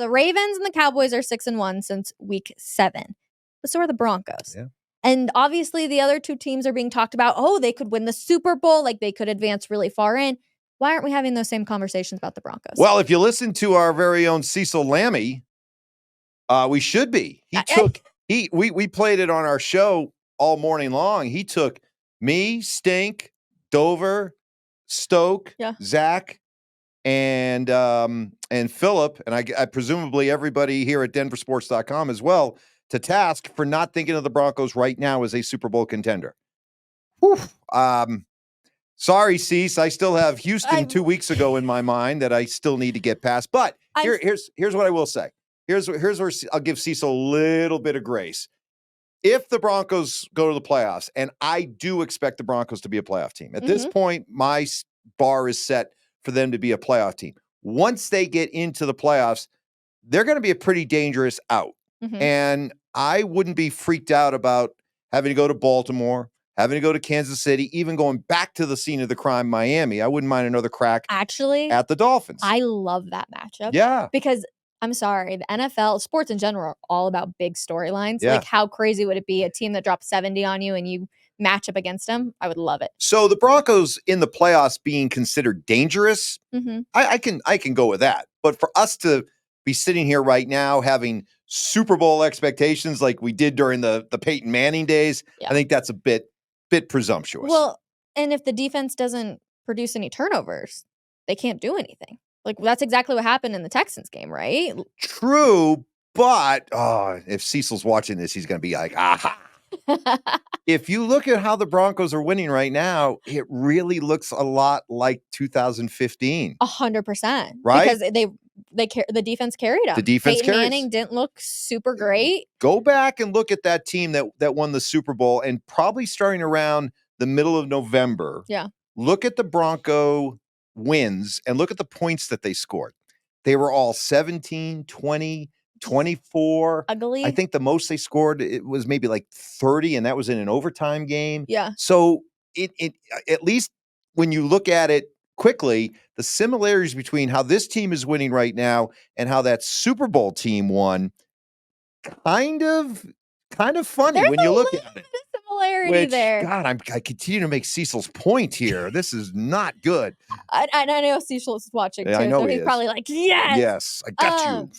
the Ravens and the Cowboys are 6-1 since week 7. But so are the Broncos. Yeah. And obviously the other two teams are being talked about. Oh, they could win the Super Bowl. Like they could advance really far in. Why aren't we having those same conversations about the Broncos? Well, if you listen to our very own Cecil Lammy, we should be. We played it on our show all morning long. He took me, Stink, Dover, Stoke, Zach, and Philip, and I presumably everybody here at denversports.com as well, to task for not thinking of the Broncos right now as a Super Bowl contender. Whew. Sorry, Cease. I still have Houston 2 weeks ago in my mind that I still need to get past. But here's what I will say. Here's where I'll give Cecil a little bit of grace. If the Broncos go to the playoffs, and I do expect the Broncos to be a playoff team. At this point, my bar is set for them to be a playoff team. Once they get into the playoffs, they're going to be a pretty dangerous out. And I wouldn't be freaked out about having to go to Baltimore, having to go to Kansas City, even going back to the scene of the crime, Miami. I wouldn't mind another crack at the Dolphins. I love that matchup. Yeah. Because I'm sorry, the NFL, sports in general, are all about big storylines. Yeah. Like, how crazy would it be a team that drops 70 on you and you match up against them? I would love it. So the Broncos in the playoffs being considered dangerous, I can go with that. But for us to be sitting here right now having Super Bowl expectations like we did during the Peyton Manning days, I think that's a bit presumptuous. Well, and if the defense doesn't produce any turnovers, they can't do anything. Like, that's exactly what happened in the Texans game, right? True, but if Cecil's watching this, he's going to be like, aha. If you look at how the Broncos are winning right now, it really looks a lot like 2015. 100%. Right? Because the defense carried them. The defense Peyton Manning didn't look super great. Go back and look at that team that won the Super Bowl, and probably starting around the middle of November. Yeah. Look at the Bronco wins and look at the points that they scored. They were all 17, 20, 24. Ugly. I think the most they scored, it was maybe like 30, and that was in an overtime game. Yeah. So it at least when you look at it quickly, the similarities between how this team is winning right now and how that Super Bowl team won, kind of funny when you look at it. Similarity there. God, I continue to make Cecil's point here. This is not good. I know Cecil's watching too. I know so he's probably like, yes. Yes, I got you.